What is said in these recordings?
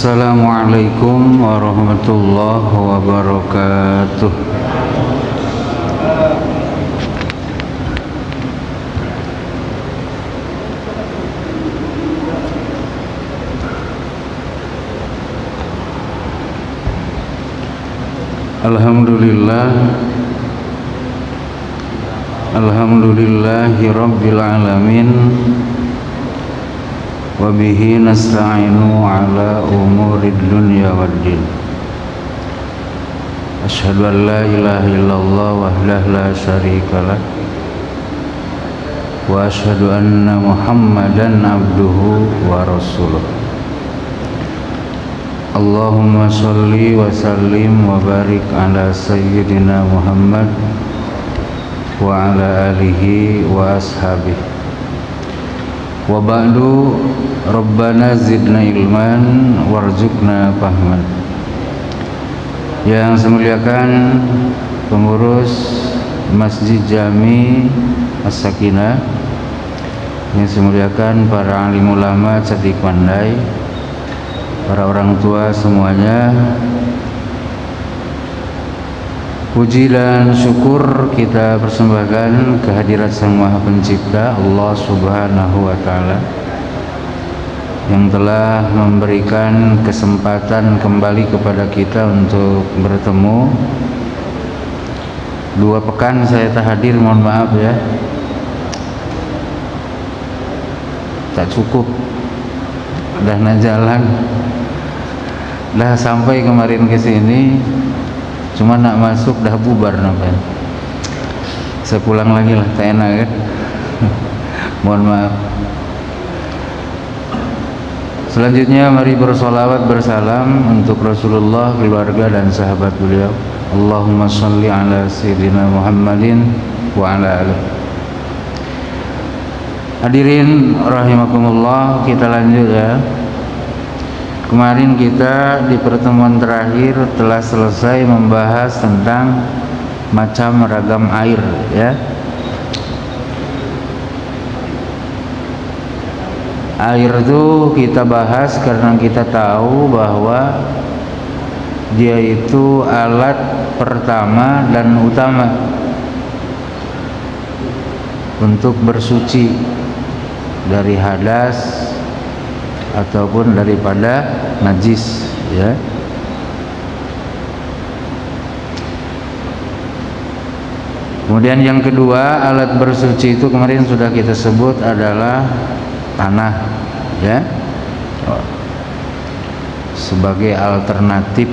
Assalamualaikum warahmatullahi wabarakatuh. Alhamdulillahi rabbil alamin. Wa bihi nasta'inu ala umurid dunya waddin. Asyhadu an la ilaha illallah wahdahu la syarikalah wa asyhadu anna Muhammadan abduhu wa rasuluh. Allahumma sholli wa sallim wa barik ala sayyidina Muhammad wa ala alihi wa ashabihi. Wa ba'du, Rabbana zidna ilman warzuqna fahman. Yang saya muliakan pengurus Masjid Jami As-Sakinah, yang saya muliakan para alim ulama cerdik pandai, para orang tua semuanya, puji dan syukur kita persembahkan kehadirat Sang Maha Pencipta Allah Subhanahu wa Ta'ala yang telah memberikan kesempatan kembali kepada kita untuk bertemu. 2 pekan saya tak hadir, mohon maaf ya, tak cukup, dah jalan, dah sampai kemarin ke sini, cuma nak masuk dah bubar namanya. Saya pulang lagi lah, tak enak kan. Mohon maaf. Selanjutnya mari bersolawat bersalam untuk Rasulullah, keluarga dan sahabat beliau. Allahumma sholli ala sayyidina Muhammadin wa ala alihi. Hadirin rahimakumullah, kita lanjut ya. Kemarin kita di pertemuan terakhir telah selesai membahas tentang macam ragam air ya. Air itu kita bahas karena kita tahu bahwa dia itu alat pertama dan utama untuk bersuci dari hadas ataupun daripada najis ya. Kemudian yang kedua, alat bersuci itu kemarin sudah kita sebut adalah tanah ya, sebagai alternatif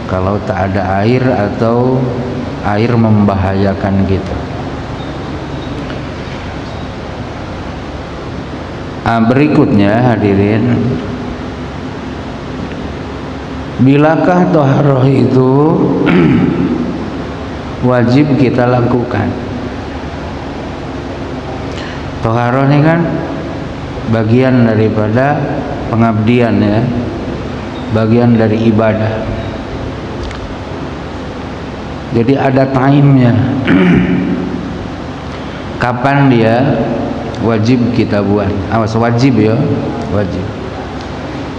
kalau tak ada air atau air membahayakan kita. Berikutnya hadirin, bilakah toharoh itu wajib kita lakukan? Toharoh ini kan bagian daripada pengabdian ya, bagian dari ibadah. Jadi ada time-nya. Kapan dia wajib kita buat? Awas, wajib ya, wajib.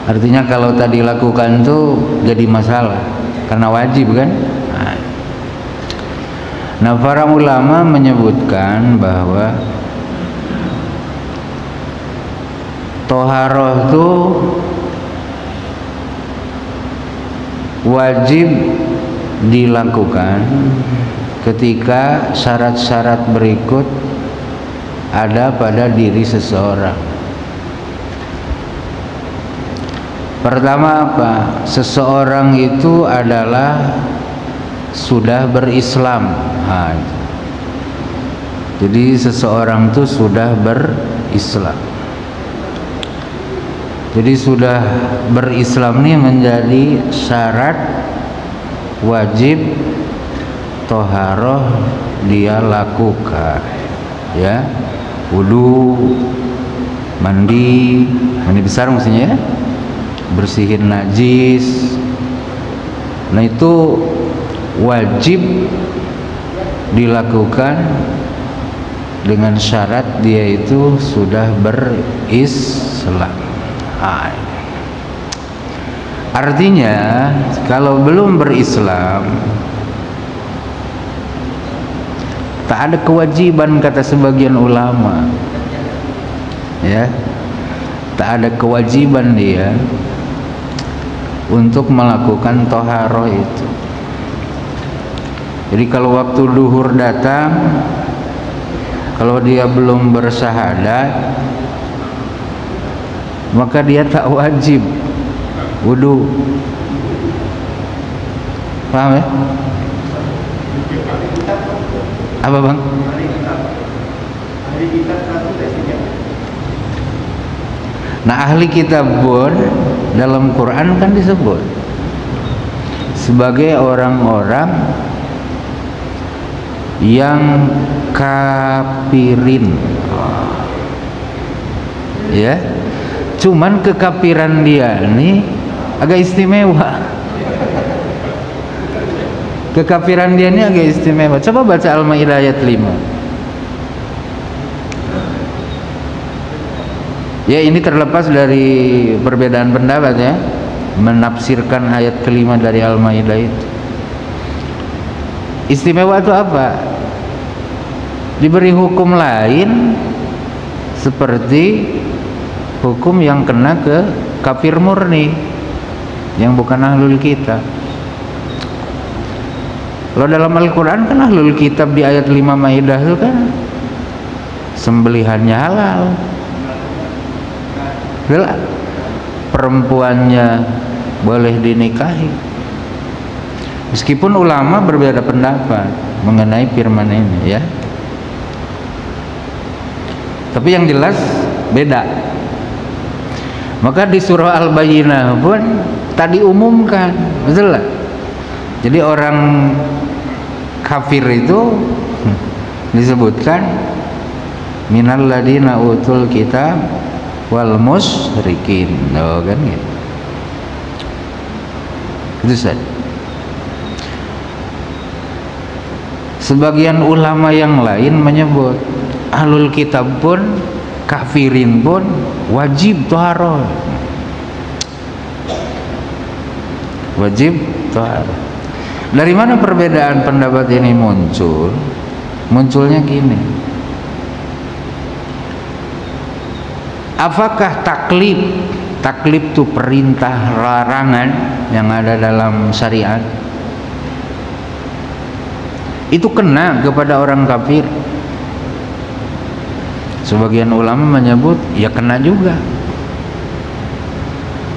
Artinya kalau tadi lakukan tuh jadi masalah karena wajib kan. Nah, para ulama menyebutkan bahwa toharoh itu wajib dilakukan ketika syarat-syarat berikut ada pada diri seseorang. Pertama apa? Seseorang itu adalah sudah berislam. Jadi seseorang itu sudah berislam. Jadi sudah berislam ini menjadi syarat wajib toharoh dia lakukan ya. Wudu, mandi besar maksudnya ya, bersihin najis. Nah itu wajib dilakukan dengan syarat dia itu sudah berislam. Artinya kalau belum berislam tak ada kewajiban, kata sebagian ulama, ya, tak ada kewajiban dia untuk melakukan toharoh itu. Jadi kalau waktu duhur datang, kalau dia belum bersyahadat, maka dia tak wajib wudu. Paham ya? Apa bang? Nah, ahli kitab pun dalam Quran kan disebut sebagai orang-orang yang kafirin, ya. Cuman kekafiran dia ini agak istimewa. Kekafiran dia ini agak istimewa. Coba baca Al-Maidah ayat 5. Ya, ini terlepas dari perbedaan pendapat ya, menafsirkan ayat kelima dari Al-Maidah itu. Istimewa itu apa? Diberi hukum lain seperti hukum yang kena ke kafir murni yang bukan ahlul kitab. Kalau dalam Al-Quran kan ahlul kitab di ayat 5 Maidah itu kan sembelihannya halal, perempuannya boleh dinikahi. Meskipun ulama berbeda pendapat mengenai firman ini ya, tapi yang jelas beda. Maka di surah Al-Bayyinah pun tadi umumkan, betul lah. Jadi orang kafir itu disebutkan minal ladina utul kitab wal musyrikin, oh, kan gitu. Itu saja. Sebagian ulama yang lain menyebut ahlul kitab pun, kafirin pun wajib toharoh, wajib toharoh. Dari mana perbedaan pendapat ini muncul? Munculnya gini, apakah taklif itu perintah larangan yang ada dalam syariat itu kena kepada orang kafir? Sebagian ulama menyebut ya kena juga,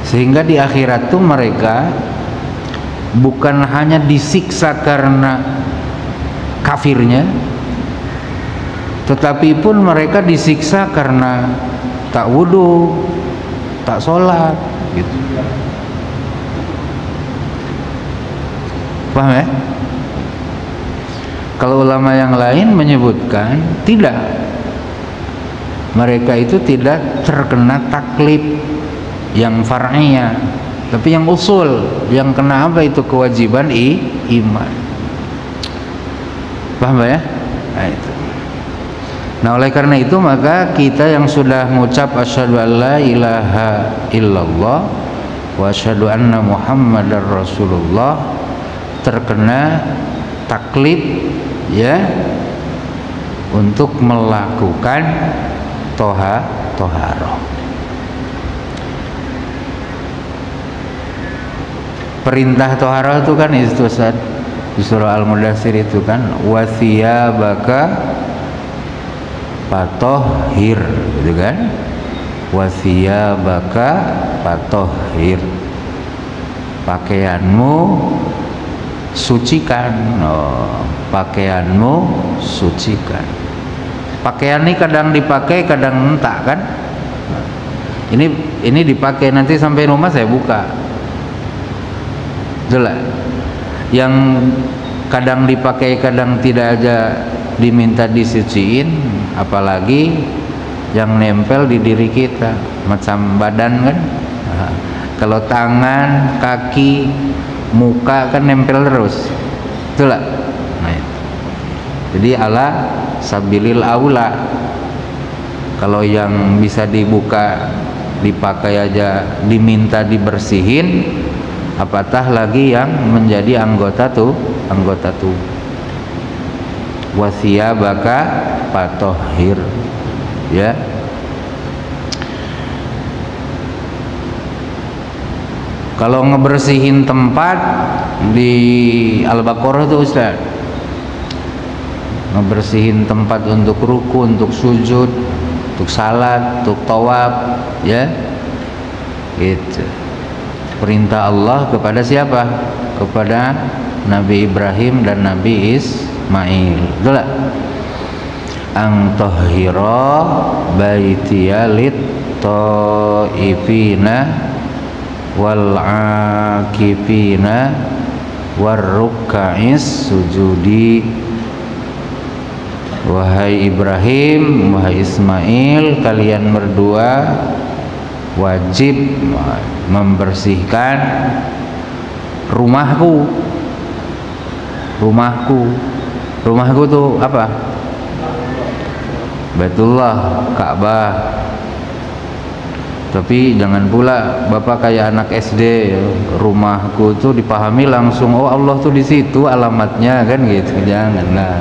sehingga di akhirat tuh mereka bukan hanya disiksa karena kafirnya, tetapi pun mereka disiksa karena tak wudu, tak sholat gitu. Paham ya? Kalau ulama yang lain menyebutkan tidak, mereka itu tidak terkena taklif yang far'iyah, tapi yang usul, yang kena apa itu kewajiban iman. Paham ya? Nah, itu. Nah, oleh karena itu maka kita yang sudah mengucap asyhadu an la ilaha illallah wa asyhadu anna muhammadar rasulullah terkena taklif ya untuk melakukan toharoh. Perintah toharoh itu kan itu Ustaz, di surah Al-Mudaththir itu kan wasiyabaka fatohhir gitu kan, wasiyabaka fatohhir, pakaianmu sucikan. Oh, pakaianmu sucikan. Pakaian ini kadang dipakai kadang entak kan. Ini dipakai, nanti sampai rumah saya buka. Jelas. Yang kadang dipakai kadang tidak aja diminta disuciin, apalagi yang nempel di diri kita macam badan kan. Nah, kalau tangan, kaki, muka kan nempel terus. Itulah. Nah, itu. Jadi ala sabilil aula, kalau yang bisa dibuka dipakai aja diminta dibersihin, apatah lagi yang menjadi anggota tubuh. Wasiyabaka fatahhir, ya. Kalau ngebersihin tempat di Al-Baqarah itu Ustaz, ngebersihin tempat untuk ruku, untuk sujud, untuk salat, untuk tawaf, ya. Itu perintah Allah kepada siapa? Kepada Nabi Ibrahim dan Nabi Ismail. Betul tak? Ang tahhira baitiya lit taifina wal akifina war ruk'is sujudi. Wahai Ibrahim, wahai Ismail, kalian berdua wajib membersihkan rumahku. Rumahku tuh apa? Baitullah, Ka'bah. Tapi jangan pula Bapak kayak anak SD, rumahku tuh dipahami langsung, oh Allah tuh di situ alamatnya, kan gitu. Janganlah.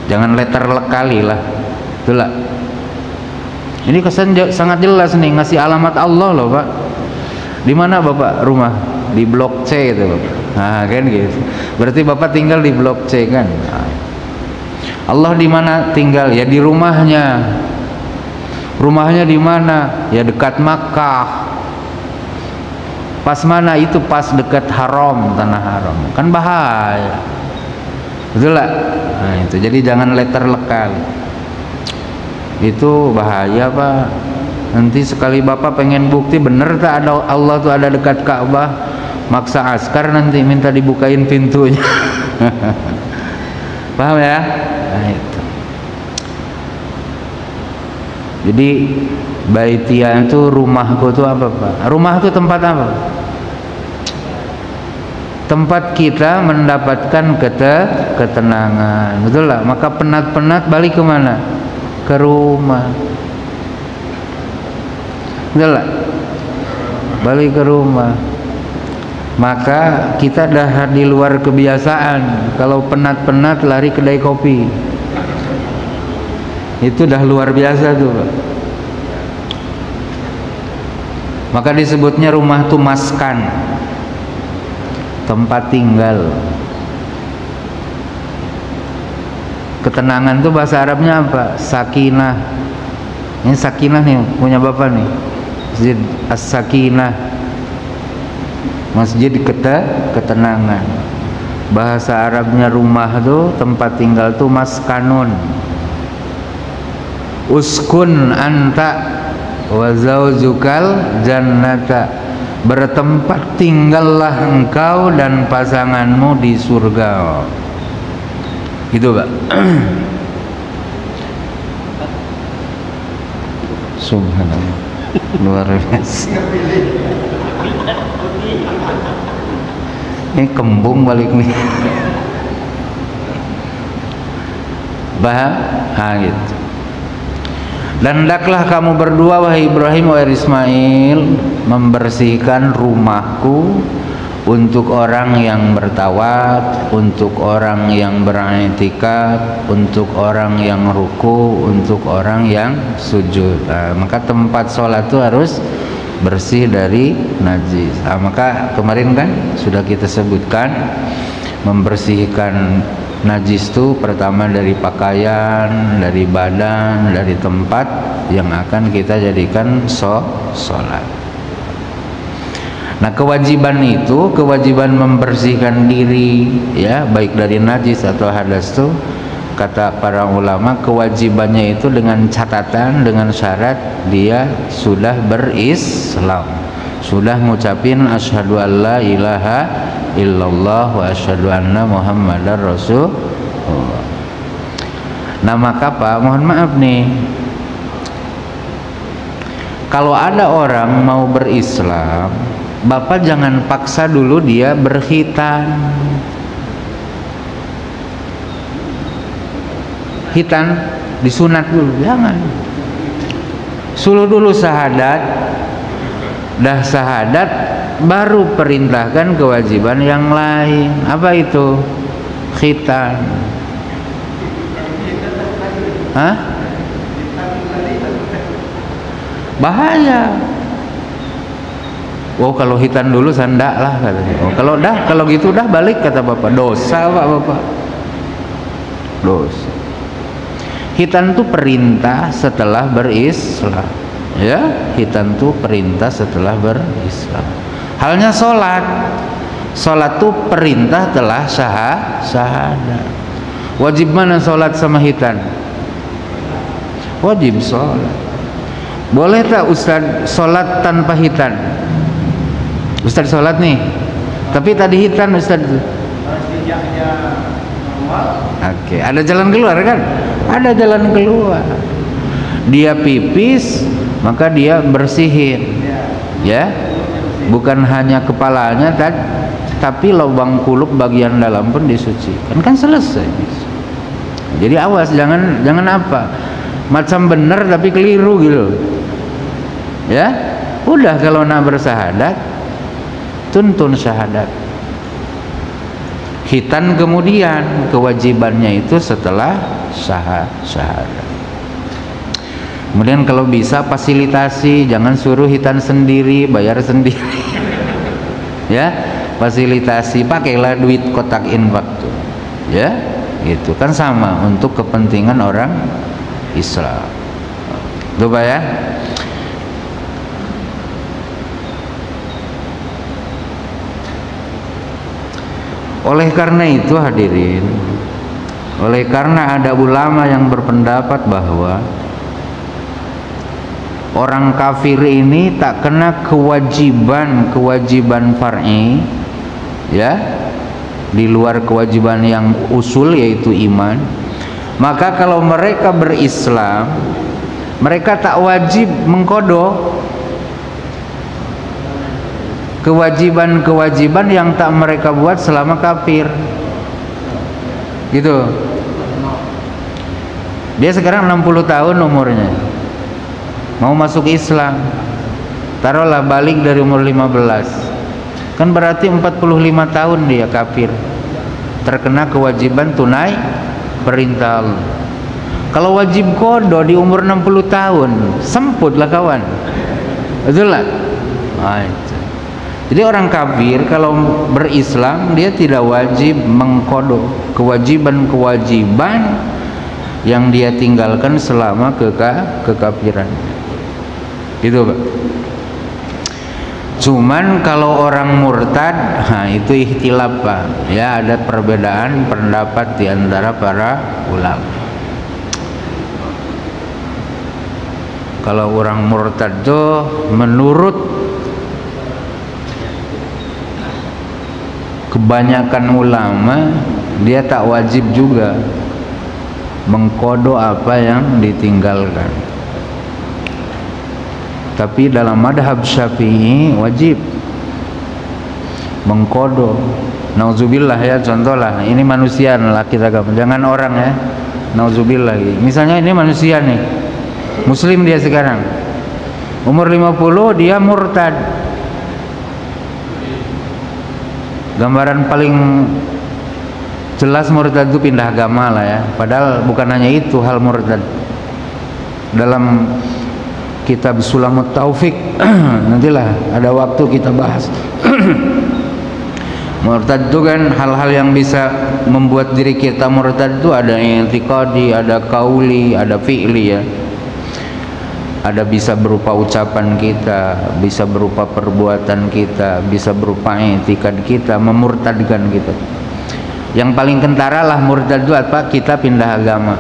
Jangan letterlek kali lah. Itulah. Ini kesan sangat jelas nih, ngasih alamat Allah loh Pak. Di mana Bapak rumah? Di blok C itu Bapak. Nah kan gitu. Berarti Bapak tinggal di blok C kan? Nah. Allah di mana tinggal? Ya di rumahnya. Rumahnya di mana? Ya dekat Makkah. Pas mana itu? Pas dekat haram, tanah haram. Kan bahaya. Betul lah. Nah itu. Jadi jangan letterlek kali. Itu bahaya Pak. Nanti sekali Bapak pengen bukti bener tak ada Allah tuh ada dekat Ka'bah, maksa askar nanti minta dibukain pintunya. Paham ya? Nah itu. Jadi baitian itu rumahku tuh apa Pak? Rumah itu tempat apa? Tempat kita mendapatkan ketenangan. Betul lah. Maka penat-penat balik kemana? Ke rumah. Betul lah. Balik ke rumah. Maka kita dah di luar kebiasaan. Kalau penat-penat lari kedai kopi. Itu dah luar biasa tuh Pak. Maka disebutnya rumah tuh maskan, tempat tinggal. Ketenangan tuh bahasa Arabnya apa? Sakinah. Ini sakinah nih punya Bapak nih. Masjid As-Sakinah. Masjid ketenangan. Bahasa Arabnya rumah tuh tempat tinggal tuh maskanun. Uskun anta wa zaujukal jannata. Bertempat tinggallah engkau dan pasanganmu di surga. Gitu Pak. Subhanallah. Luar biasa. Ini kembung balik nih. Paham? Nah gitu. Dan hendaklah kamu berdua wahai Ibrahim wahai Ismail membersihkan rumahku untuk orang yang bertawaf, untuk orang yang beriktikaf, untuk orang yang ruku, untuk orang yang sujud. Nah, maka tempat sholat itu harus bersih dari najis. Nah, maka kemarin kan sudah kita sebutkan membersihkan najis itu pertama dari pakaian, dari badan, dari tempat yang akan kita jadikan sholat. Nah kewajiban itu, kewajiban membersihkan diri ya baik dari najis atau hadas itu kata para ulama kewajibannya itu dengan catatan, dengan syarat dia sudah berislam, sudah ngucapin asyhadu alla ilaha illallah wa asyhadu anna muhammadar rasulullah. Nah maka Pak mohon maaf nih, kalau ada orang mau berislam, Bapak jangan paksa dulu dia berkhitan. Khitan disunat dulu, jangan. Suruh dulu syahadat. Dah syahadat baru perintahkan kewajiban yang lain. Apa itu? Khitan. Hah? Bahaya. Oh, kalau hitan dulu sandak lah katanya. Oh, kalau gitu dah balik kata bapak. Dosa bapak. Dosa. Hitan itu perintah setelah berislam. Ya, hitan itu perintah setelah berislam. Halnya sholat. Sholat itu perintah telah syahadat. Wajib mana sholat sama hitan? Wajib sholat. Boleh tak Ustaz sholat tanpa hitan? Ustaz sholat nih, tapi tadi hitan Ustaz. Oke, ada jalan keluar kan? Ada jalan keluar. Dia pipis, maka dia bersihin, ya. Bukan hanya kepalanya, tapi lubang kuluk bagian dalam pun disucikan. Kan selesai. Jadi awas, jangan apa, macam benar tapi keliru gitu. Ya, udah kalau nak bersahadat, tuntun syahadat. Khitan kemudian kewajibannya itu setelah syahadat. Kemudian kalau bisa fasilitasi, jangan suruh khitan sendiri, bayar sendiri. Ya, fasilitasi, pakailah duit kotak infak tuh. Ya, gitu kan sama untuk kepentingan orang Islam. Coba ya. Oleh karena itu hadirin, oleh karena ada ulama yang berpendapat bahwa orang kafir ini tak kena kewajiban far'i, ya, di luar kewajiban yang usul yaitu iman, maka kalau mereka berislam, mereka tak wajib mengkodok kewajiban-kewajiban yang tak mereka buat selama kafir. Gitu. Dia sekarang 60 tahun umurnya, mau masuk Islam, taruhlah balik dari umur 15, kan berarti 45 tahun dia kafir, terkena kewajiban tunai perintah Allah. Kalau wajib qada di umur 60 tahun, semput lah kawan. Betul lah. Jadi orang kafir kalau berislam dia tidak wajib mengkodok kewajiban-kewajiban yang dia tinggalkan selama kekafiran. Gitu Pak. Cuman kalau orang murtad, itu ikhtilaf Pak. Ya, ada perbedaan pendapat di antara para ulama. Kalau orang murtad itu menurut kebanyakan ulama dia tak wajib juga mengkodok apa yang ditinggalkan. Tapi dalam madhab Syafi'i wajib mengkodok. Nauzubillah ya, contohlah ini manusia lah kita, jangan orang ya. Nauzubillah. Misalnya ini manusia nih, muslim dia sekarang, umur 50 dia murtad. Gambaran paling jelas murtad itu pindah agama lah ya. Padahal bukan hanya itu hal murtad. Dalam kitab Sulamut Taufik nantilah ada waktu kita bahas. Murtad itu kan hal-hal yang bisa membuat diri kita murtad itu ada i'tiqadi, ada qauli, ada fi'li ya. Ada bisa berupa ucapan kita, bisa berupa perbuatan kita, bisa berupa i'tikad kita, memurtadkan kita. Yang paling kentara lah murtad itu apa? Kita pindah agama.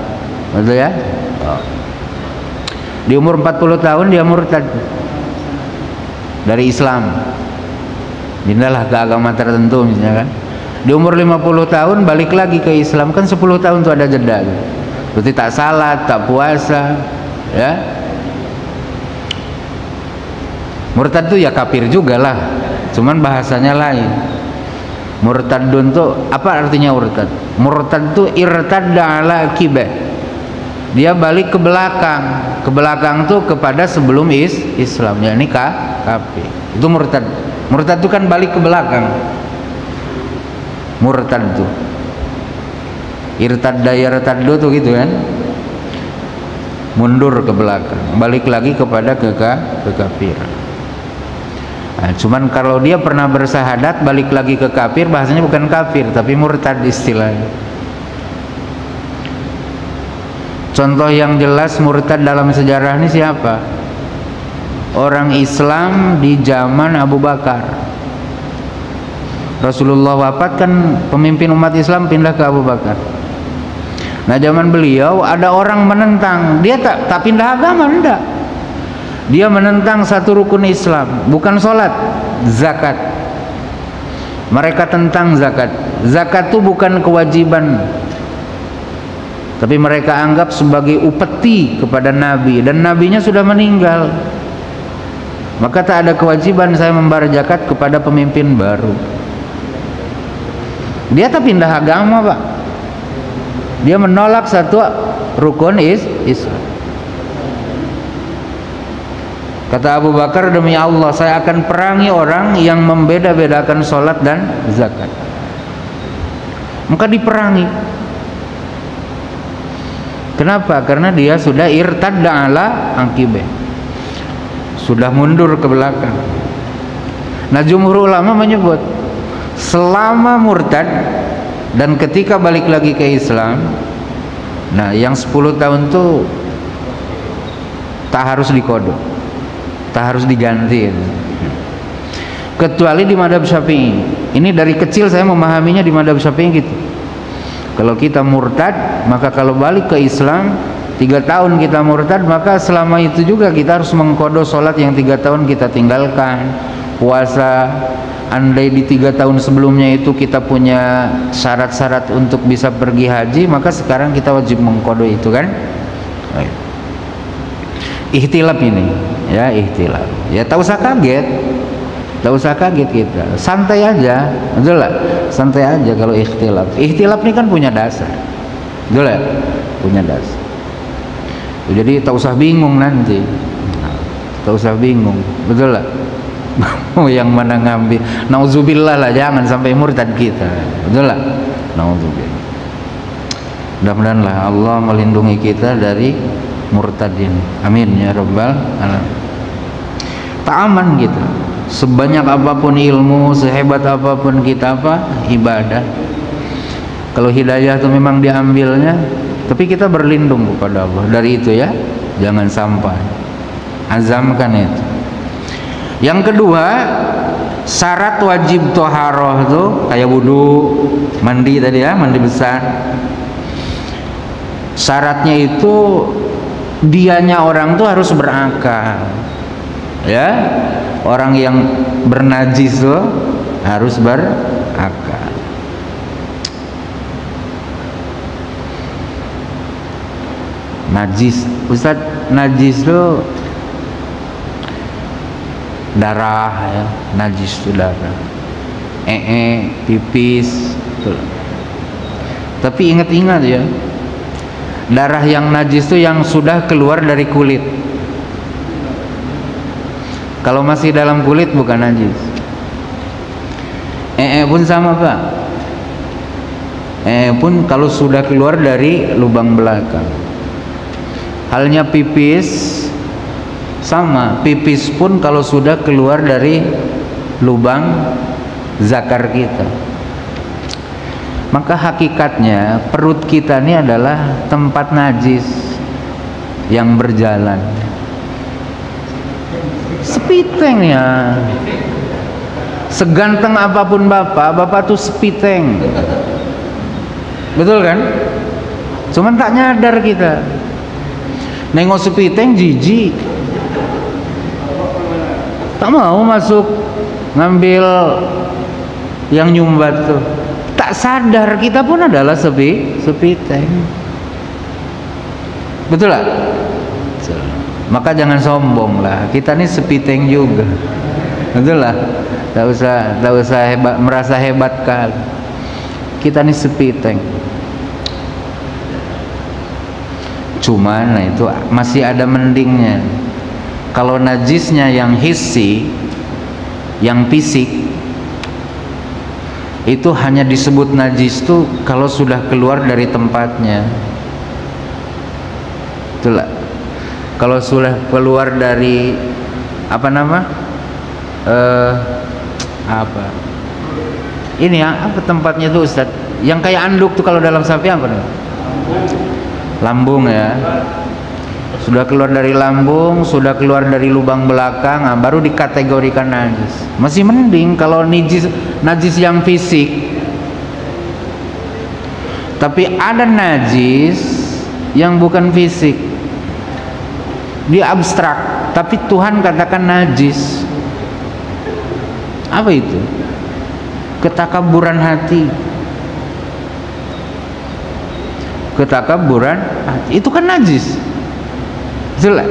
Betul ya? Di umur 40 tahun dia murtad dari Islam, pindahlah ke agama tertentu misalnya kan. Di umur 50 tahun balik lagi ke Islam, kan 10 tahun itu ada jeda. Berarti tak salat, tak puasa, ya. Murtad itu ya kafir juga lah, cuman bahasanya lain. Murtadun itu apa artinya murtad? Murtad itu irtadda ala akibah. Dia balik ke belakang tuh kepada sebelum Islam, yakni kafir. Itu murtad. Murtad itu kan balik ke belakang. Murtad itu irtadda yartaddu tuh gitu kan, mundur ke belakang, balik lagi kepada kekafiran. Nah, cuman kalau dia pernah bersahadat balik lagi ke kafir, bahasanya bukan kafir tapi murtad istilahnya. Contoh yang jelas murtad dalam sejarah ini siapa? Orang Islam di zaman Abu Bakar. Rasulullah wafat kan pemimpin umat Islam pindah ke Abu Bakar. Nah zaman beliau ada orang menentang, dia tak pindah agama, enggak. Dia menentang satu rukun Islam, bukan sholat, zakat. Mereka tentang zakat. Zakat itu bukan kewajiban, tapi mereka anggap sebagai upeti kepada Nabi, dan Nabinya sudah meninggal. Maka tak ada kewajiban saya membayar zakat kepada pemimpin baru. Dia tak pindah agama, Pak. Dia menolak satu rukun Islam. Kata Abu Bakar, demi Allah saya akan perangi orang yang membeda-bedakan sholat dan zakat. Maka diperangi. Kenapa? Karena dia sudah irtadda ala aqibah, sudah mundur ke belakang. Nah jumhur ulama menyebut selama murtad dan ketika balik lagi ke Islam, nah yang 10 tahun tuh tak harus dikodok, tak harus diganti, kecuali di madhab Syafi'i. Ini dari kecil saya memahaminya di madhab Syafi'i gitu. Kalau kita murtad, maka kalau balik ke Islam 3 tahun kita murtad, maka selama itu juga kita harus mengkodok sholat yang 3 tahun kita tinggalkan, puasa. Andai di 3 tahun sebelumnya itu kita punya syarat-syarat untuk bisa pergi haji, maka sekarang kita wajib mengkodok itu kan. Ikhtilaf ini, ya ikhtilaf. Ya tak usah kaget, tak usah kaget kita, santai aja, betul lah, santai aja kalau ikhtilaf. Ikhtilaf ini kan punya dasar, betul lah, punya dasar. Jadi tak usah bingung nanti, tak usah bingung, betul lah. Yang mana ngambil, nauzubillah lah, jangan sampai murtad kita, betul lah, nauzubillah. Mudah-mudahan lah Allah melindungi kita dari murtad ini, amin ya rabbal alamin. Tak aman kita, sebanyak apapun ilmu, sehebat apapun kita ibadah, kalau hidayah itu memang diambilnya, tapi kita berlindung kepada Allah dari itu ya, jangan sampai, azamkan itu. Yang kedua, syarat wajib toharoh itu kayak wudu, mandi tadi ya, mandi besar. Syaratnya itu dianya orang tuh harus berakal, ya. Orang yang bernajis tuh harus berakal. Najis, Ustaz, najis tuh darah ya, najis itu darah, pipis tuh. Tapi ingat-ingat ya, darah yang najis itu yang sudah keluar dari kulit. Kalau masih dalam kulit bukan najis. Pun sama Pak, pun kalau sudah keluar dari lubang belakang. Halnya pipis sama, pipis pun kalau sudah keluar dari lubang zakar kita. Maka hakikatnya perut kita ini adalah tempat najis yang berjalan. Sepiteng ya, seganteng apapun bapak tuh sepiteng, betul kan? Cuman tak nyadar kita, nengok sepiteng jijik, tak mau masuk ngambil yang nyumbat tuh. Tak sadar kita pun adalah sepiteng, betul lah. Maka jangan sombong lah, kita ini sepiteng juga, betul lah. Tak usah hebat, merasa hebat kali. Kita ini sepiteng. Cuman nah itu masih ada mendingnya. Kalau najisnya yang hissi, yang fisik itu hanya disebut najis tuh kalau sudah keluar dari tempatnya. Itulah. Kalau sudah keluar dari apa nama? Ini ya, apa tempatnya tuh Ustaz? Yang kayak anduk tuh kalau dalam sapi apa nih? Lambung ya. Sudah keluar dari lambung, sudah keluar dari lubang belakang, baru dikategorikan najis. Masih mending kalau najis yang fisik. Tapi ada najis yang bukan fisik. Dia abstrak, tapi Tuhan katakan najis. Apa itu? Ketakaburan hati. Ketakaburan hati. Itu kan najis. Jelas.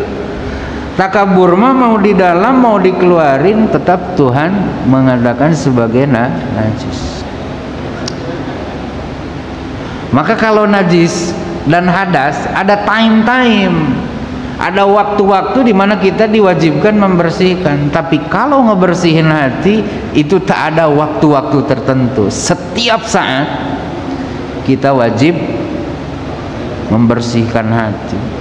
Takabur mah mau di dalam mau dikeluarin tetap Tuhan mengadakan sebagai najis. Maka kalau najis dan hadas ada time, ada waktu-waktu di mana kita diwajibkan membersihkan. Tapi kalau ngebersihin hati itu tak ada waktu-waktu tertentu. Setiap saat kita wajib membersihkan hati.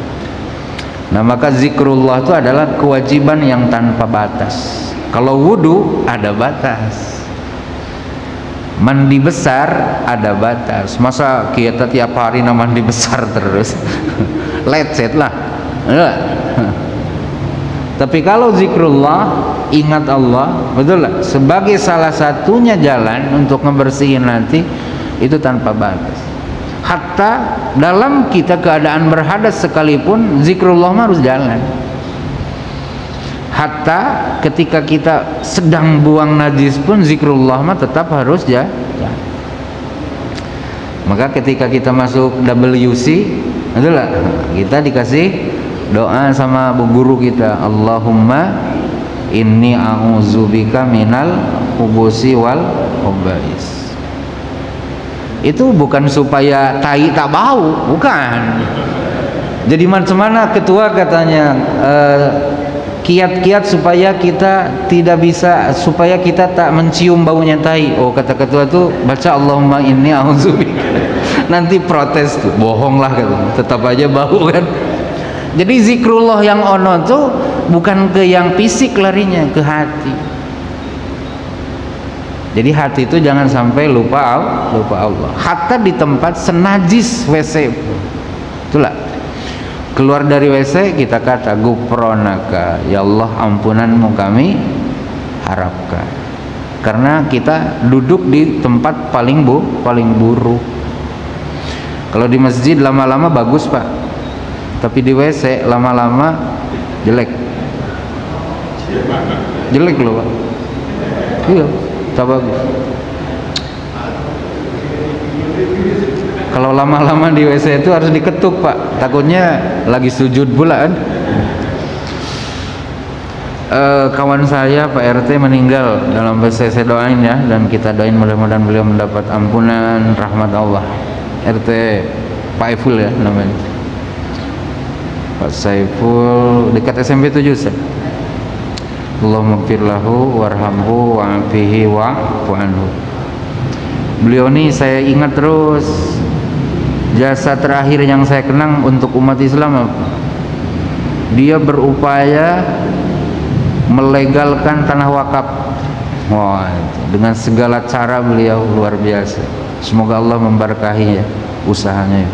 Nah, maka zikrullah itu adalah kewajiban yang tanpa batas. Kalau wudu ada batas, mandi besar ada batas. Masa kita tiap hari mandi besar terus? Lecet lah. Tapi kalau zikrullah, ingat Allah, betul lah, sebagai salah satunya jalan untuk membersihin hati itu tanpa batas. Hatta dalam kita keadaan berhadas sekalipun zikrullah harus jalan. Hatta ketika kita sedang buang najis pun zikrullah tetap harus jalan. Maka ketika kita masuk WC, itulah kita dikasih doa sama bu guru kita, Allahumma inni a'udzubika minal khubusi wal khaba'is. Itu bukan supaya tai tak bau, bukan. Jadi macam mana ketua katanya kiat-kiat supaya kita tidak bisa, supaya kita tak mencium baunya tai. Oh, kata ketua tuh baca Allahumma inni a'udzubika. Nanti protes tuh, bohong lah katanya, tetap aja bau kan. Jadi zikrullah yang ono tuh bukan ke yang fisik larinya, ke hati. Jadi hati itu jangan sampai lupa Allah. Hatta di tempat senajis WC. Itulah. Keluar dari WC kita kata gufronaka, ya Allah ampunanmu kami harapkan. Karena kita duduk di tempat paling buruk. Kalau di masjid lama-lama bagus Pak, tapi di WC lama-lama jelek loh Pak. Iya, tak bagus. Kalau lama-lama di WC itu harus diketuk Pak, takutnya lagi sujud pula kan. Kawan saya Pak RT meninggal dalam WC, saya doain ya, dan kita doain mudah-mudahan beliau mendapat ampunan rahmat Allah. RT Pak Saiful ya namanya, Pak Saiful, dekat SMP 7 Ustaz. Allahumma gfir lahu warhamhu wa'afihi wa'fu anhu. Beliau ini saya ingat terus, jasa terakhir yang saya kenang untuk umat Islam apa? Dia berupaya melegalkan tanah wakaf. Wah, dengan segala cara beliau luar biasa. Semoga Allah memberkahi ya usahanya.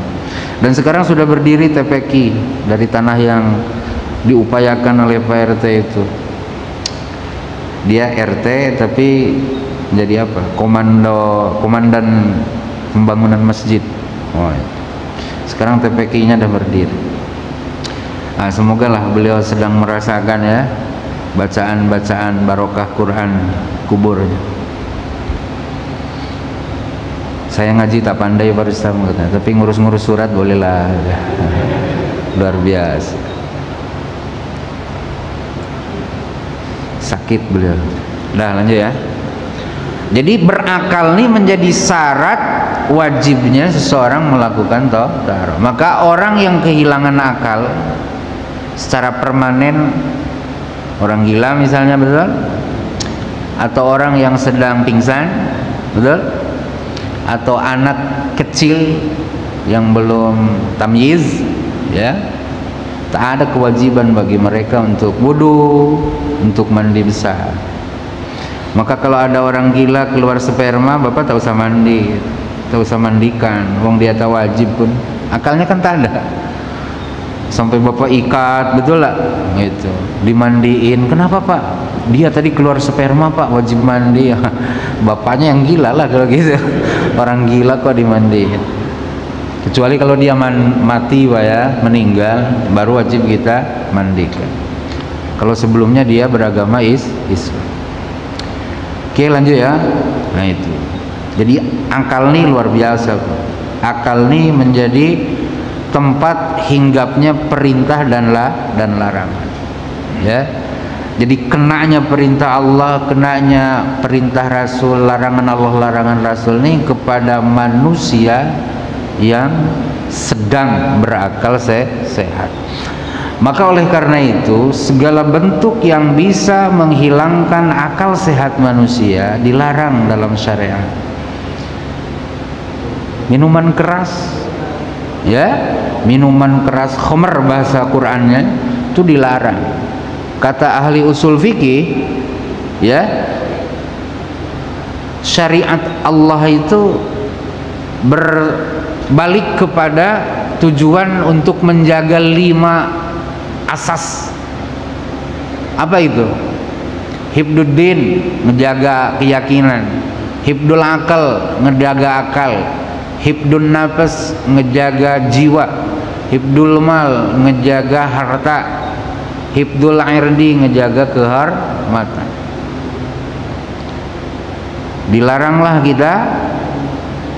Dan sekarang sudah berdiri TPQ dari tanah yang diupayakan oleh Pak RT itu. Dia RT tapi jadi apa? Komandan pembangunan masjid. Wah, sekarang TPQ-nya sudah berdiri. Nah, semoga lah beliau sedang merasakan ya bacaan-bacaan barokah Quran kuburnya. Saya ngaji tak pandai Pak Rustam, tapi ngurus-ngurus surat bolehlah. Luar biasa. Sakit beliau. Dah lanjut ya. Jadi berakal nih menjadi syarat wajibnya seseorang melakukan taharah. Maka orang yang kehilangan akal secara permanen, orang gila misalnya, betul, atau orang yang sedang pingsan, betul? Atau anak kecil yang belum tamyiz, ya, tak ada kewajiban bagi mereka untuk wudu, untuk mandi besar. Maka kalau ada orang gila keluar sperma, bapak tak usah mandi, tak usah mandikan, wong dia tak wajib pun, akalnya kan tak ada. Sampai bapak ikat, betul lah, gitu, dimandiin. Kenapa pak? Dia tadi keluar sperma pak, wajib mandi. Bapaknya yang gila lah kalau gitu. Orang gila kok dimandiin. Kecuali kalau dia mati pak ya, meninggal, baru wajib kita mandikan. Kalau sebelumnya dia beragama Islam. Oke, lanjut ya. Nah itu. Jadi akal nih luar biasa. Akal nih menjadi tempat hinggapnya perintah dan larangan. Ya. Jadi kenanya perintah Allah, kenanya perintah Rasul, larangan Allah, larangan Rasul nih kepada manusia yang sedang berakal sehat. Maka oleh karena itu segala bentuk yang bisa menghilangkan akal sehat manusia dilarang dalam syariat. Minuman keras, ya, minuman keras, khamr bahasa Qur'annya, itu dilarang. Kata ahli usul fikih, ya, syariat Allah itu berbalik kepada tujuan untuk menjaga 5 asas. Apa itu? Hifduddin, menjaga keyakinan. Hifdul akal, menjaga akal. Hifdun nafas, menjaga jiwa. Hifdul mal, menjaga harta. Hifdul irdi, menjaga kehormatan. Dilaranglah kita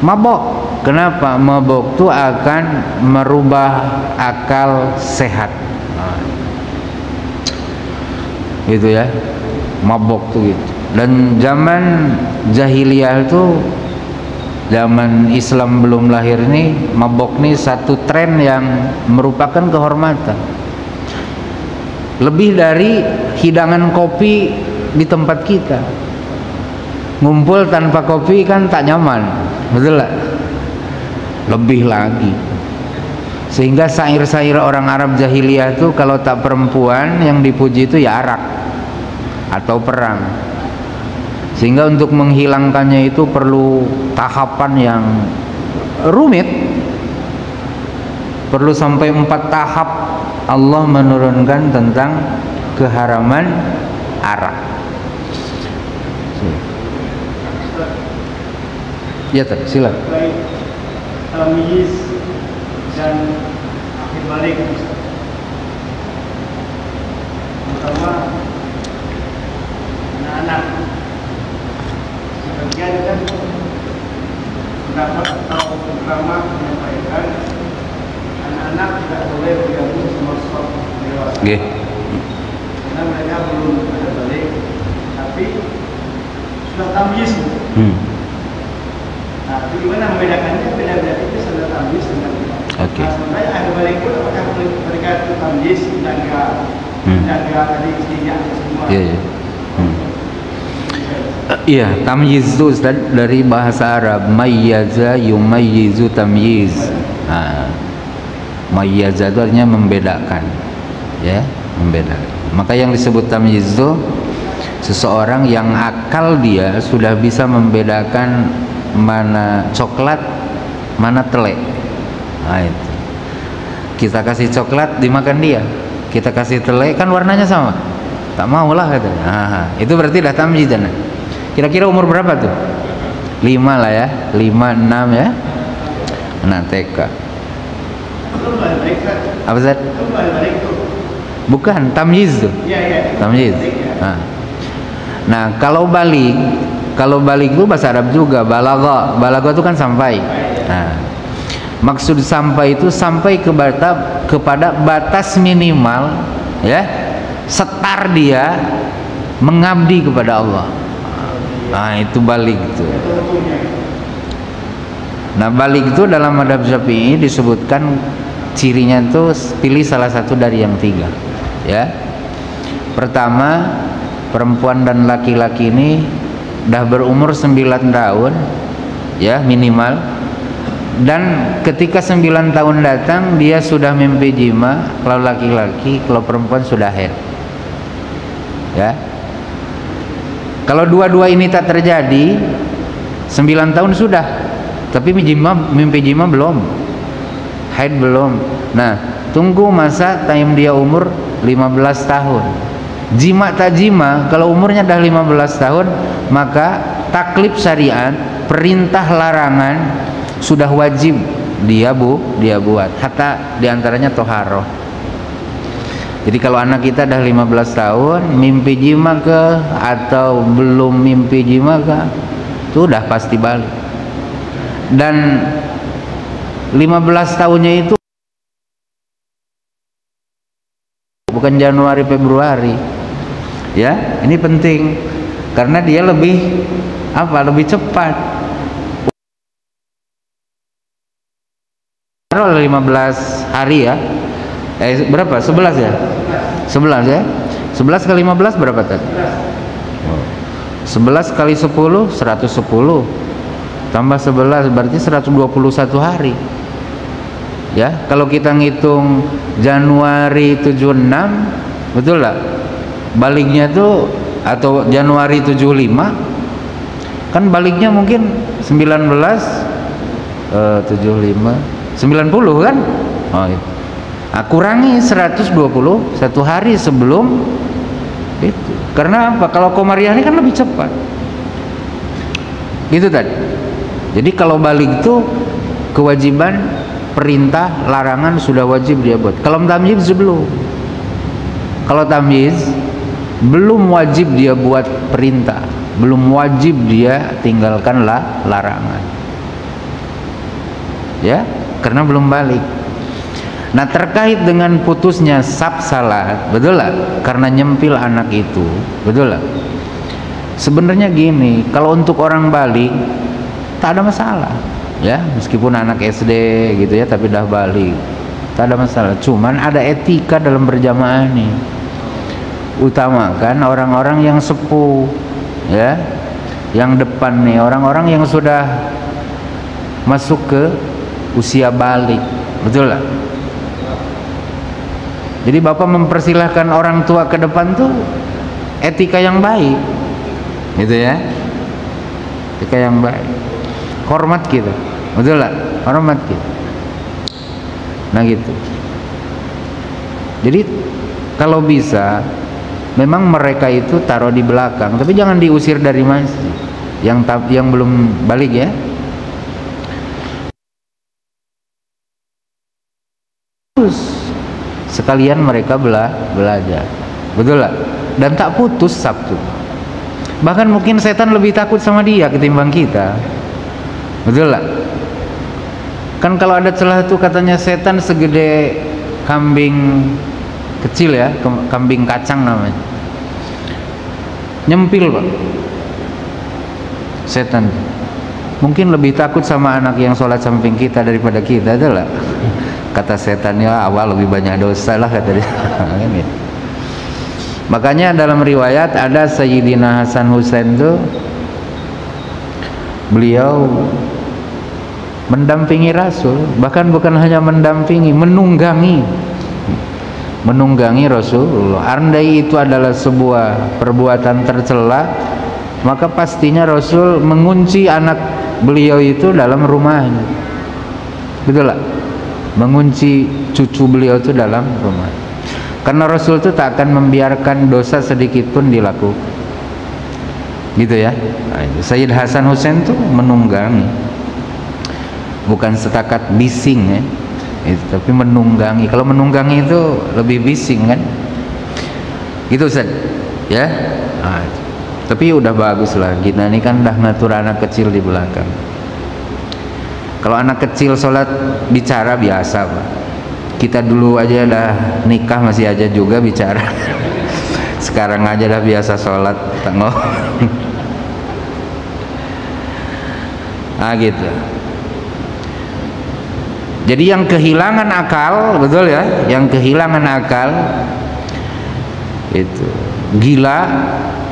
mabok. Kenapa? Mabok itu akan merubah akal sehat. Gitu ya, mabok tuh gitu. Dan zaman jahiliyah itu, zaman Islam belum lahir ini, mabok nih satu tren yang merupakan kehormatan. Lebih dari hidangan kopi di tempat kita. Ngumpul tanpa kopi kan tak nyaman, betul lah. Lebih lagi. Sehingga syair-syair orang Arab jahiliyah itu kalau tak perempuan yang dipuji itu ya arak atau perang. Sehingga untuk menghilangkannya itu perlu tahapan yang rumit. Perlu sampai 4 tahap Allah menurunkan tentang keharaman arak. Ya, silakan. Tamyiz dan akhir balik, terutama anak-anak. Sebagian kan pendapat atau ulama menyampaikan anak-anak tidak boleh bergabung sama sok dewasa. Karena mereka belum ada balik, tapi sudah tamyiz. Nah, bagaimana membedakannya? Beda-beda itu sudah tamyiz dengan Oke. Nah, sebenarnya ada balik pun apakah mereka itu tamyiz menjaga tadi istrinya semua? Iya, iya. Iya, tamyiz itu Ustaz dari bahasa Arab, mayyaza yumayyizu tamyiz. Nah, mayyaza itu artinya membedakan, ya, membedakan. Maka yang disebut tamyiz itu seseorang yang akal dia sudah bisa membedakan mana coklat, mana telek. Nah, itu. Kita kasih coklat dimakan dia, kita kasih telek kan warnanya sama, tak mau lah katanya. Nah, itu berarti dah tamyiz. Kira-kira umur berapa tuh? 5 lah ya, 5, 6 ya, anak TK. Apa Zat? Bukan, tamyiz tuh. Tamyiz. Nah, kalau balik itu bahasa Arab juga, balagha. Balagha itu kan sampai. Nah, maksud sampai itu sampai kepada batas minimal, ya, setar dia mengabdi kepada Allah. Nah, itu balik itu. Nah, balik itu dalam madhab Syafi'i disebutkan cirinya itu pilih salah satu dari yang 3, ya. Pertama, perempuan dan laki-laki ini dah berumur 9 tahun ya minimal, dan ketika 9 tahun datang dia sudah mimpi jima kalau laki-laki, kalau perempuan sudah haid ya. Kalau dua-dua ini tak terjadi, 9 tahun sudah, tapi mimpi jima belum, haid belum. Nah, tunggu masa time dia umur 15 tahun. Jima tak jima, kalau umurnya dah 15 tahun, maka taklif syariat, perintah larangan sudah wajib dia buat. Hatta diantaranya toharoh. Jadi kalau anak kita dah 15 tahun mimpi jima ke atau belum mimpi jima ke, itu udah pasti balik. Dan 15 tahunnya itu bukan Januari Februari ya. Ini penting karena dia lebih lebih cepat. Kalau 15 hari ya, berapa? 11 ya? 11 ya? 11 kali 15 berapa tadi? 11 kali 10 110 tambah 11 berarti 121 hari ya. Kalau kita ngitung Januari 76, betul lah baliknya tuh, atau Januari 75 kan baliknya mungkin 19 90 kan. Oh itu. Nah, kurangi 121 hari sebelum itu. Karena apa? Kalau Komariah ini kan lebih cepat. Gitu tadi. Jadi kalau balik itu kewajiban, perintah, larangan sudah wajib dia buat. Kalau tamyiz belum. Kalau tamyiz belum wajib dia buat perintah, belum wajib dia tinggalkan larangan. Ya, karena belum balik. Nah, terkait dengan putusnya sab salat, betul lah, karena nyempil anak itu, betul lah. Sebenarnya gini, kalau untuk orang balik tak ada masalah, ya, meskipun anak SD gitu ya, tapi dah balik, tak ada masalah. Cuman ada etika dalam berjamaah nih. Utamakan orang-orang yang sepuh, ya, yang depan nih, orang-orang yang sudah masuk ke usia balik, betul lah. Jadi Bapak mempersilahkan orang tua ke depan tuh etika yang baik, gitu ya, etika yang baik, hormat gitu, betul lah, hormat gitu. Nah gitu. Jadi kalau bisa memang mereka itu taruh di belakang, tapi jangan diusir dari masjid yang belum balik ya. Terus sekalian mereka belajar, betul lah, dan tak putus Sabtu. Bahkan mungkin setan lebih takut sama dia ketimbang kita, betul lah. Kan kalau ada celah itu katanya setan segede kambing kecil ya, kambing kacang namanya, nyempil Pak. Setan mungkin lebih takut sama anak yang sholat samping kita daripada kita, betul lah. Kata setannya awal lebih banyak dosa lah kata dia. Makanya dalam riwayat ada Sayyidina Hasan Husain tuh beliau mendampingi Rasul, bahkan bukan hanya mendampingi, menunggangi Rasulullah. Andai itu adalah sebuah perbuatan tercela, maka pastinya Rasul mengunci anak beliau itu dalam rumahnya, betul lah, mengunci cucu beliau itu dalam rumah, karena Rasul itu tak akan membiarkan dosa sedikit pun dilakukan, gitu ya. Nah, Sayyid Hasan Husain itu menunggangi, bukan setakat bising ya, tapi menunggangi. Kalau menunggangi itu lebih bising kan, gitu Ustaz ya. Nah, tapi udah bagus lah, kita ini kan udah ngatur anak kecil di belakang. Kalau anak kecil sholat bicara biasa Pak. Kita dulu aja dah nikah masih aja juga bicara. Sekarang aja dah biasa sholat tengok. Nah gitu. Jadi yang kehilangan akal, betul ya, yang kehilangan akal itu gila,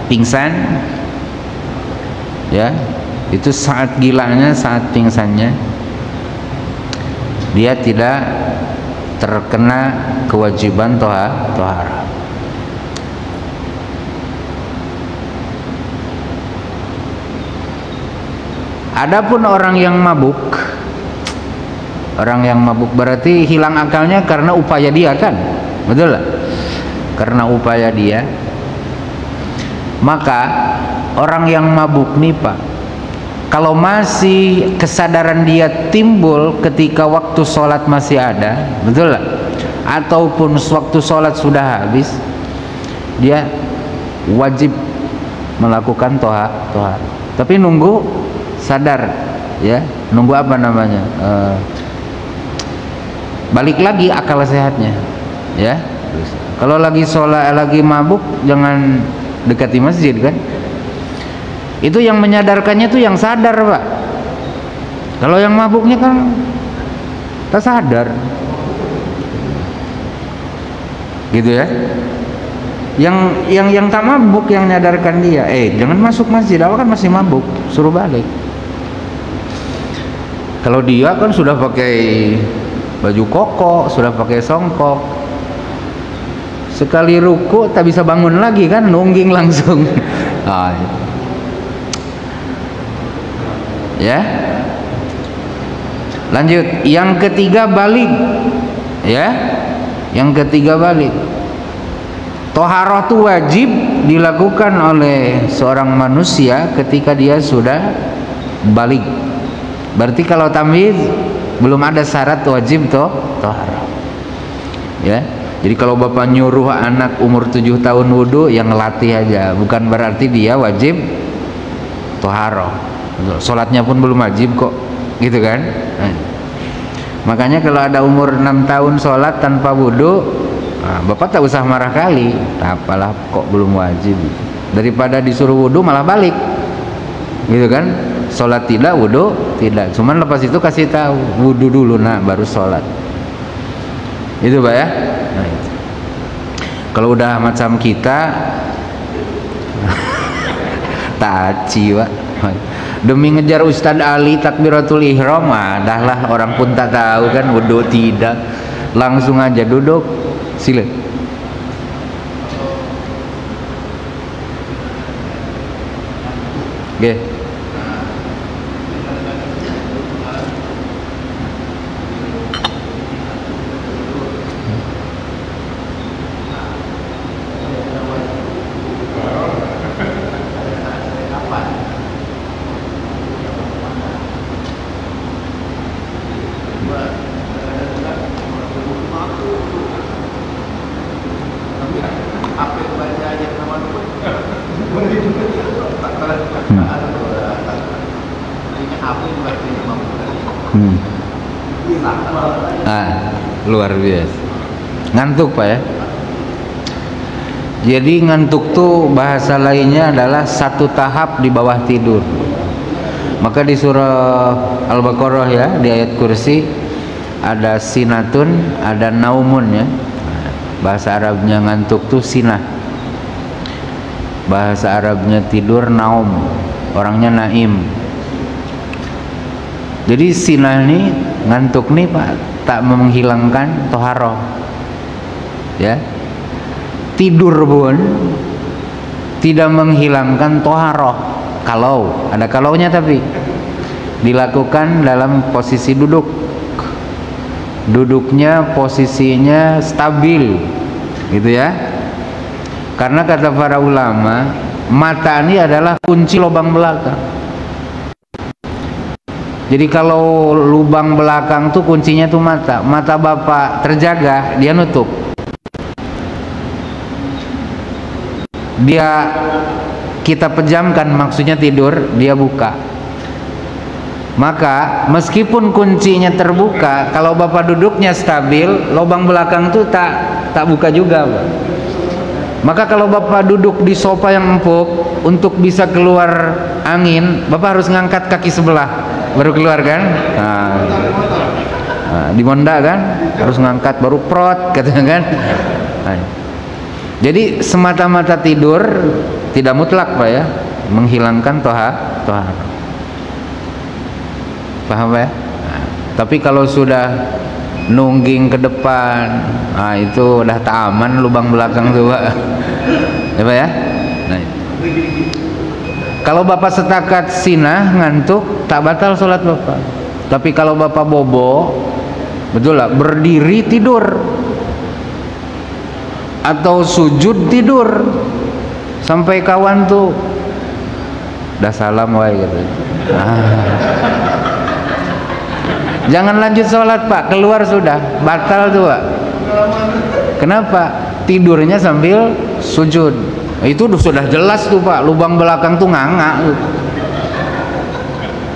pingsan, ya, itu saat gilanya, saat pingsannya dia tidak terkena kewajiban tohara. Adapun orang yang mabuk berarti hilang akalnya karena upaya dia, kan, betul lah? Karena upaya dia. Maka orang yang mabuk nih Pak, kalau masih kesadaran dia timbul ketika waktu sholat masih ada, betul lah? Ataupun waktu sholat sudah habis, dia wajib melakukan tohar. Tapi nunggu sadar, ya, nunggu apa namanya, balik lagi akal sehatnya, ya. Kalau lagi sholat, lagi mabuk, jangan dekati masjid, kan. Itu yang menyadarkannya tuh yang sadar, Pak. Kalau yang mabuknya kan tak sadar, gitu ya. Yang tak mabuk yang menyadarkan dia, jangan masuk masjid, awak kan masih mabuk, suruh balik. Kalau dia kan sudah pakai baju koko, sudah pakai songkok, sekali ruku tak bisa bangun lagi, kan, nungging langsung. Ya, lanjut. Yang ketiga balik, ya. Yang ketiga balik. Toharoh itu wajib dilakukan oleh seorang manusia ketika dia sudah balik. Berarti kalau tamyiz belum ada syarat wajib toharoh, ya. Jadi kalau bapak nyuruh anak umur 7 tahun wudu, yang ngelatih aja, bukan berarti dia wajib toharoh. Sholatnya pun belum wajib kok, gitu kan. Makanya kalau ada umur 6 tahun sholat tanpa wudu, bapak tak usah marah kali, apalah kok belum wajib, daripada disuruh wudu malah balik, gitu kan. Sholat tidak, wudu tidak, cuman lepas itu kasih tahu wudu dulu nak baru sholat, itu Pak, ya. Nah, itu. Kalau udah macam kita taci, Pak, demi ngejar Ustadz Ali takbiratul ihram, dahlah orang pun tak tahu, kan, wudu tidak, langsung aja duduk, sila. Oke. Luar biasa. Ngantuk, Pak, ya. Jadi ngantuk tuh bahasa lainnya adalah satu tahap di bawah tidur. Maka di surah Al-Baqarah, ya, di ayat kursi ada sinatun, ada naumun, ya. Bahasa Arabnya ngantuk tuh sinah. Bahasa Arabnya tidur naum. Orangnya naim. Jadi sinah nih, ngantuk nih Pak, tak menghilangkan toharoh, ya. Tidur pun tidak menghilangkan toharoh, kalau ada kalaunya, tapi dilakukan dalam posisi duduk. Duduknya posisinya stabil, gitu ya. Karena kata para ulama, mata ini adalah kunci lubang belakang. Jadi kalau lubang belakang tuh kuncinya tuh mata. Mata bapak terjaga, dia nutup. Dia kita pejamkan, maksudnya tidur, dia buka. Maka meskipun kuncinya terbuka, kalau bapak duduknya stabil, lubang belakang tuh tak buka juga, Pak. Maka kalau bapak duduk di sofa yang empuk, untuk bisa keluar angin, bapak harus ngangkat kaki sebelah baru keluar, kan. Di Monda, kan, harus ngangkat baru prot, katanya, kan. Jadi semata-mata tidur tidak mutlak Pak ya, menghilangkan tohar. Paham Pak ya? Nah, tapi kalau sudah nungging ke depan, nah itu udah tak aman lubang belakang tuh Pak. Ya Pak ya? Nah, kalau Bapak setakat sinah ngantuk, tak batal sholat Bapak. Tapi kalau Bapak bobo, betul lah, berdiri tidur atau sujud tidur sampai kawan tuh udah salam wae gitu. Jangan lanjut sholat Pak, keluar sudah, batal tuh Pak. Kenapa? Tidurnya sambil sujud. Itu sudah jelas tuh Pak, lubang belakang tuh nganga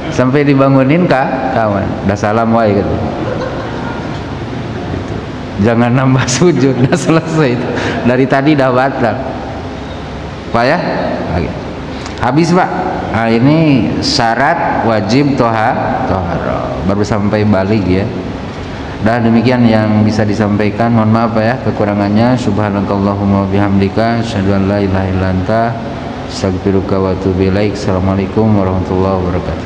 sampai dibangunin kawan, udah salam wae gitu. Jangan nambah sujud, udah selesai itu. Dari tadi dah batal Pak ya. Oke. Habis Pak. Nah ini syarat wajib tohar baru sampai balik ya. Dan demikian yang bisa disampaikan. Mohon maaf Pak ya kekurangannya. Subhanakallahumma bihamdika asyhadu an la ilaha illa anta astaghfiruka wa atubu ilaik. Assalamualaikum warahmatullahi wabarakatuh.